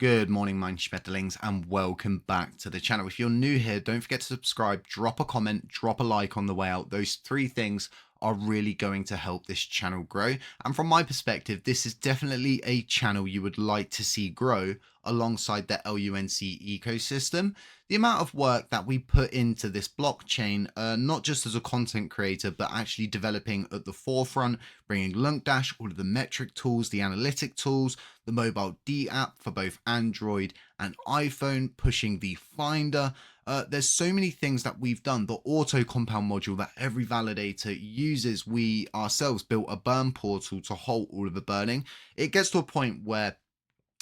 Good morning, mind schmetterlings, and welcome back to the channel. If you're new here, don't forget to subscribe, drop a comment, drop a like on the way out. Those three things are really going to help this channel grow. And from my perspective, this is definitely a channel you would like to see grow alongside the LUNC ecosystem. The amount of work that we put into this blockchain, not just as a content creator, but actually developing at the forefront, bringing LunkDash, all of the metric tools, the analytic tools, the mobile D app for both Android and iPhone, pushing the Finder. There's so many things that we've done. The auto compound module that every validator uses, we ourselves built a burn portal to halt all of the burning. It gets to a point where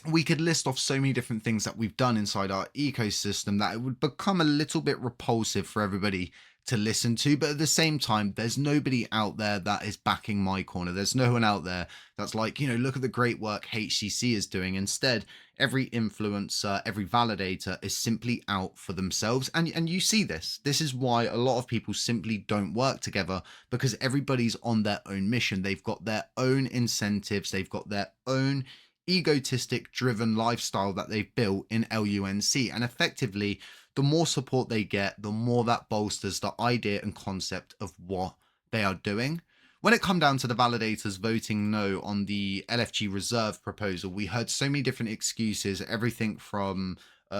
we could list off so many different things that we've done inside our ecosystem that it would become a little bit repulsive for everybody to listen to. But at the same time, there's nobody out there that is backing my corner. There's no one out there that's like, look at the great work HCC is doing. Instead, every influencer, every validator is simply out for themselves. And you see this. This is why a lot of people simply don't work together, because everybody's on their own mission. They've got their own incentives. They've got their own egotistic driven lifestyle that they've built in LUNC, and effectively the more support they get, the more that bolsters the idea and concept of what they are doing. When it come down to the validators voting no on the LFG reserve proposal, we heard so many different excuses, everything from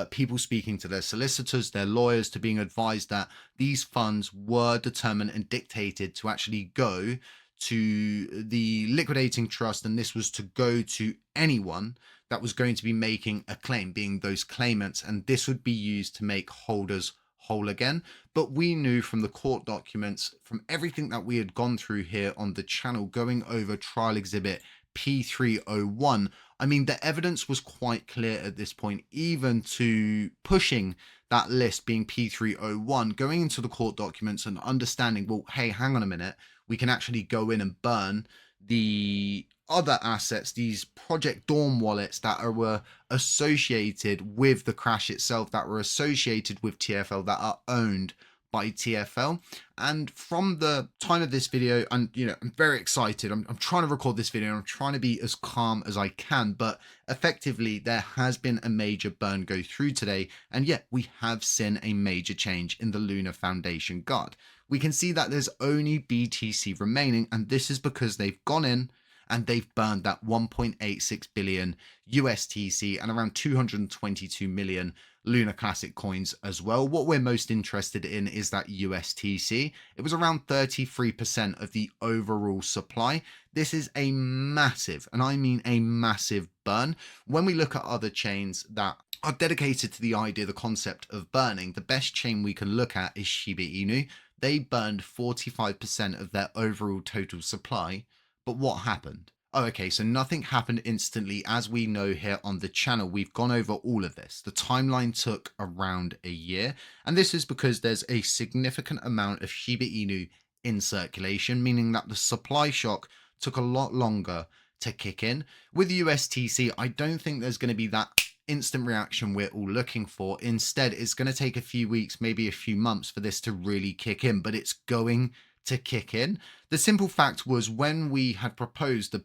people speaking to their solicitors, their lawyers, to being advised that these funds were determined and dictated to actually go to the liquidating trust, and this was to go to anyone that was going to be making a claim, being those claimants, and this would be used to make holders whole again. But we knew from the court documents, from everything that we had gone through here on the channel, going over trial exhibit P301, I mean, the evidence was quite clear at this point, even to pushing that list being P301, going into the court documents and understanding, well, hey, hang on a minute, we can actually go in and burn the other assets, these Project Dawn wallets that were associated with the crash itself, that were associated with TFL, that are owned by TFL. And from the time of this video, and I'm very excited. I'm trying to record this video and I'm trying to be as calm as I can, but effectively there has been a major burn go through today, and yet we have seen a major change in the Luna Foundation guard. We can see that there's only BTC remaining, and this is because they've gone in and they've burned that 1.86 billion USTC and around 222 million Luna Classic coins as well. What we're most interested in is that USTC. It was around 33% of the overall supply. This is a massive, and I mean a massive burn. When we look at other chains that are dedicated to the idea, the concept of burning, the best chain we can look at is Shiba Inu. They burned 45% of their overall total supply. But what happened? Oh, okay, so nothing happened instantly. As we know here on the channel, we've gone over all of this. The timeline took around a year, and this is because there's a significant amount of Shiba Inu in circulation, meaning that the supply shock took a lot longer to kick in. With USTC, I don't think there's going to be that instant reaction we're all looking for. Instead, it's going to take a few weeks, maybe a few months for this to really kick in, but it's going to kick in. The simple fact was, when we had proposed the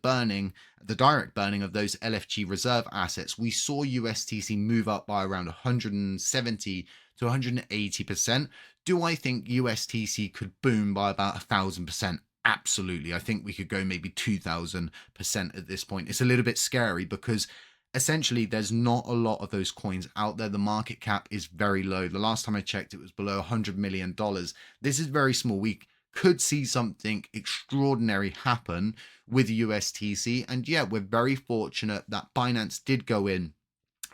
direct burning of those LFG reserve assets, we saw USTC move up by around 170 to 180%. Do I think USTC could boom by about 1,000%? Absolutely. I think we could go maybe 2,000% at this point. It's a little bit scary because essentially there's not a lot of those coins out there. The market cap is very low. The last time I checked, it was below $100 million. This is very small. We could see something extraordinary happen with USTC. And yeah, we're very fortunate that Binance did go in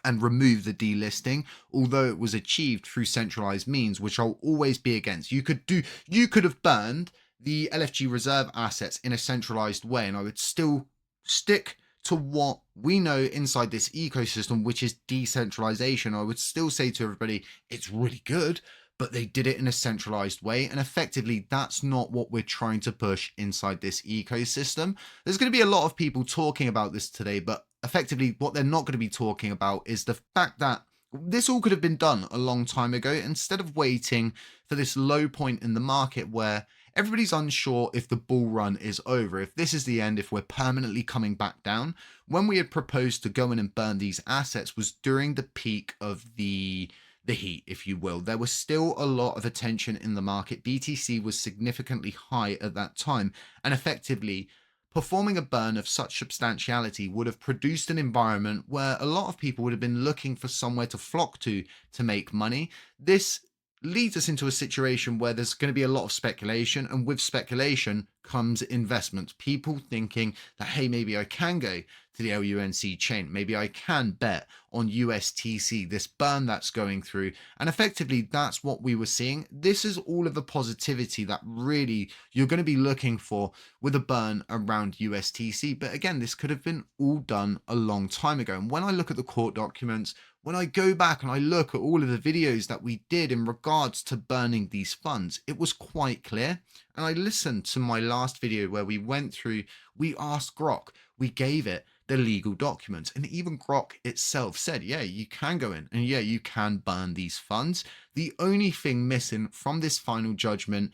and remove the delisting, although it was achieved through centralized means, which I'll always be against. You could have burned the LFG reserve assets in a centralized way, and I would still stick to what we know inside this ecosystem, which is decentralization. I would still say to everybody, it's really good, but they did it in a centralized way. And effectively, that's not what we're trying to push inside this ecosystem. There's going to be a lot of people talking about this today, but effectively what they're not going to be talking about is the fact that this all could have been done a long time ago, instead of waiting for this low point in the market where Everybody's unsure if the bull run is over, if this is the end, if we're permanently coming back down. When we had proposed to go in and burn these assets was during the peak of the heat, if you will. There was still a lot of attention in the market. BTC was significantly high at that time, and effectively performing a burn of such substantiality would have produced an environment where a lot of people would have been looking for somewhere to flock to make money. This leads us into a situation where there's going to be a lot of speculation, and with speculation comes investment. People thinking that, hey, maybe I can go to the LUNC chain, maybe I can bet on USTC, this burn that's going through. And effectively, that's what we were seeing. This is all of the positivity that really you're going to be looking for with a burn around USTC. But again, this could have been all done a long time ago. And when I look at the court documents, when I go back and I look at all of the videos that we did in regards to burning these funds, it was quite clear. And I listened to my last video where we went through, we asked Grok, we gave it the legal documents. And even Grok itself said, yeah, you can go in and yeah, you can burn these funds. The only thing missing from this final judgment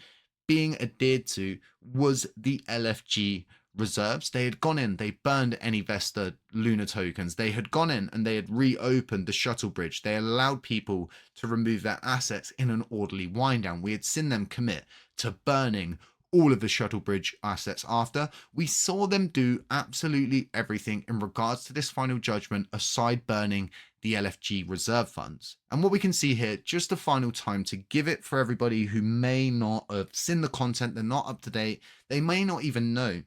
being adhered to was the LFG reserves. They had gone in, they burned any Vesta Luna tokens. They had gone in and they had reopened the shuttle bridge. They allowed people to remove their assets in an orderly wind down. We had seen them commit to burning all of the shuttle bridge assets after. We saw them do absolutely everything in regards to this final judgment aside burning the LFG reserve funds. And what we can see here, just a final time to give it for everybody who may not have seen the content, they're not up to date, they may not even know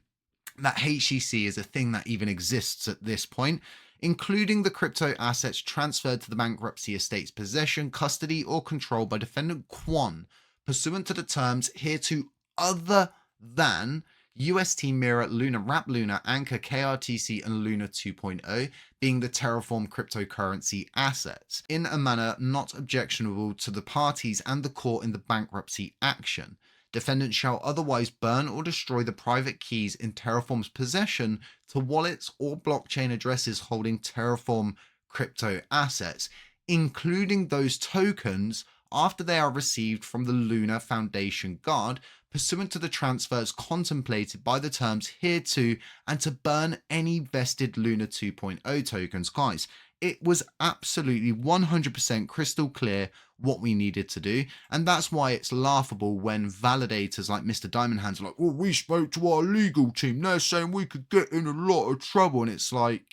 that HCC is a thing that even exists at this point, including the crypto assets transferred to the bankruptcy estate's possession, custody, or control by defendant Quan, pursuant to the terms hereto other than UST Mirror, Luna, Wrap Luna, Anchor, KRTC, and Luna 2.0 being the Terraform cryptocurrency assets, in a manner not objectionable to the parties and the court in the bankruptcy action. Defendants shall otherwise burn or destroy the private keys in Terraform's possession to wallets or blockchain addresses holding Terraform crypto assets, including those tokens after they are received from the Luna Foundation Guard, pursuant to the transfers contemplated by the terms hereto, and to burn any vested Luna 2.0 tokens. Guys, it was absolutely 100% crystal clear what we needed to do. And that's why it's laughable when validators like Mr. Diamond Hands are like, well, we spoke to our legal team. They're saying we could get in a lot of trouble. And it's like,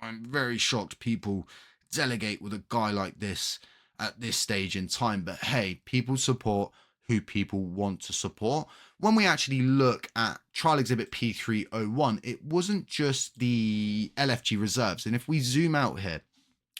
I'm very shocked people delegate with a guy like this at this stage in time. But hey, people support who people want to support. When we actually look at trial exhibit P301, it wasn't just the LFG reserves. And if we zoom out here,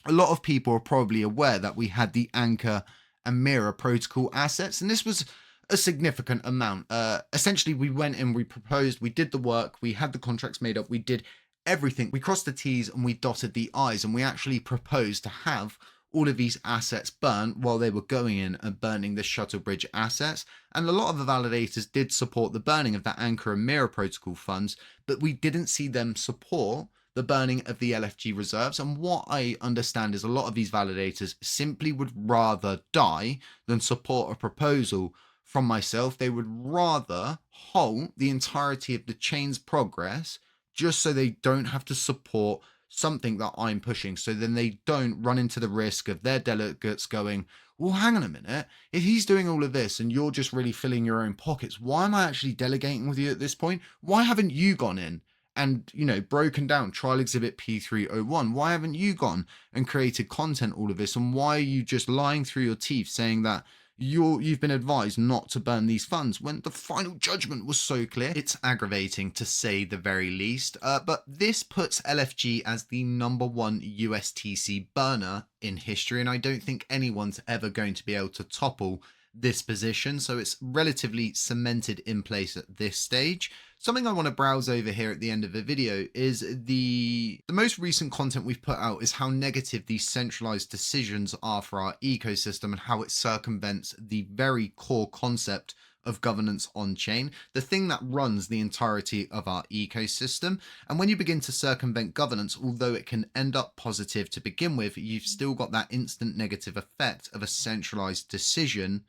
a lot of people are probably aware that we had the Anchor and Mirror protocol assets, and this was a significant amount. Essentially, we went and we proposed, we did the work, we had the contracts made up, we did everything. We crossed the T's and we dotted the I's, and we actually proposed to have all of these assets burn while they were going in and burning the shuttle bridge assets. And a lot of the validators did support the burning of that Anchor and Mirror protocol funds, but we didn't see them support the burning of the LFG reserves. And what I understand is a lot of these validators simply would rather die than support a proposal from myself. They would rather halt the entirety of the chain's progress just so they don't have to support something that I'm pushing, so then they don't run into the risk of their delegates going, well, hang on a minute, if he's doing all of this and you're just really filling your own pockets, why am I actually delegating with you at this point? Why haven't you gone in and, broken down trial exhibit P301? Why haven't you gone and created content all of this? And why are you just lying through your teeth saying that you've been advised not to burn these funds when the final judgment was so clear? It's aggravating to say the very least, but this puts LFG as the #1 USTC burner in history, and I don't think anyone's ever going to be able to topple this position, so it's relatively cemented in place at this stage. Something I want to browse over here at the end of the video is the most recent content we've put out is how negative these centralized decisions are for our ecosystem and how it circumvents the very core concept of governance on chain, the thing that runs the entirety of our ecosystem. And when you begin to circumvent governance, although it can end up positive to begin with, you've still got that instant negative effect of a centralized decision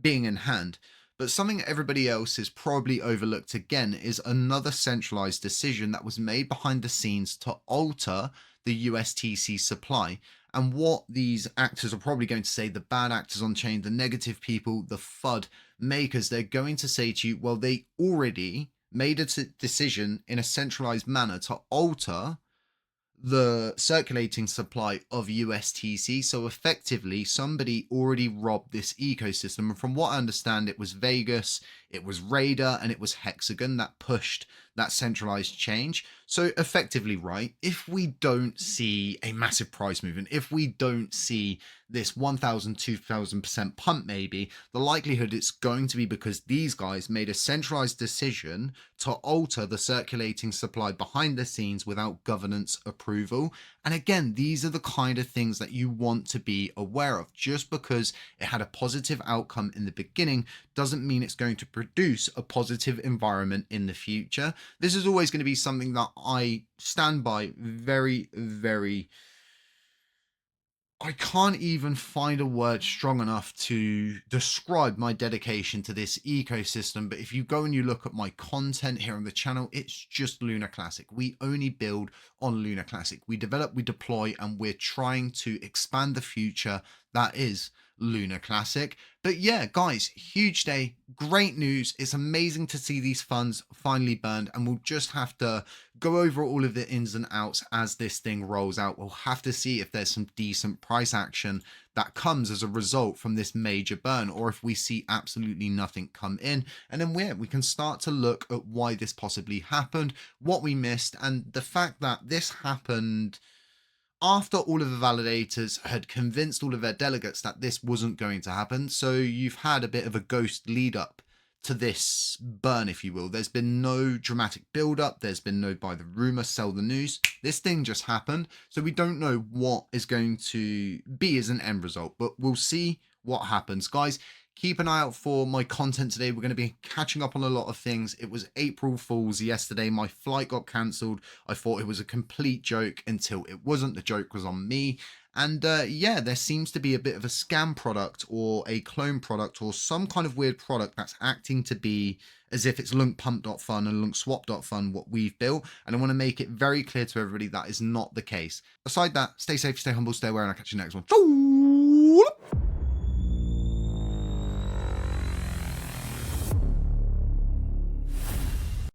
being in hand. But something everybody else is probably overlooked again is another centralized decision that was made behind the scenes to alter the USTC supply. And what these actors are probably going to say, the bad actors on chain, the negative people, the FUD makers, they're going to say to you, well, they already made a decision in a centralized manner to alter the circulating supply of USTC. So effectively, somebody already robbed this ecosystem. And from what I understand, it was Vegas, it was Raider, and it was Hexagon that pushed that centralized change. So effectively, right, if we don't see a massive price movement, if we don't see this 1,000, 2,000% pump, maybe the likelihood it's going to be because these guys made a centralized decision to alter the circulating supply behind the scenes without governance approval. And again, these are the kind of things that you want to be aware of. Just because it had a positive outcome in the beginning doesn't mean it's going to produce a positive environment in the future. This is always going to be something that I stand by very, very. I can't even find a word strong enough to describe my dedication to this ecosystem. But if you go and you look at my content here on the channel, it's just Luna Classic. We only build on Luna Classic. We develop, we deploy, and we're trying to expand the future that is Luna Classic. But yeah, guys, huge day, great news. It's amazing to see these funds finally burned, and we'll just have to go over all of the ins and outs as this thing rolls out. We'll have to see if there's some decent price action that comes as a result from this major burn, or if we see absolutely nothing come in. And then we can start to look at why this possibly happened, what we missed, and the fact that this happened after all of the validators had convinced all of their delegates that this wasn't going to happen. So you've had a bit of a ghost lead up to this burn, if you will. There's been no dramatic build up. There's been no buy the rumor, sell the news. This thing just happened. So we don't know what is going to be as an end result, but we'll see what happens. Guys, keep an eye out for my content today. We're going to be catching up on a lot of things. It was April Fool's yesterday. My flight got cancelled. I thought it was a complete joke until it wasn't. The joke was on me. And yeah, there seems to be a bit of a scam product or a clone product or some kind of weird product that's acting to be as if it's lunkpump.fun and lunkswap.fun, what we've built. And I want to make it very clear to everybody that is not the case. Aside that, stay safe, stay humble, stay aware, and I'll catch you next one.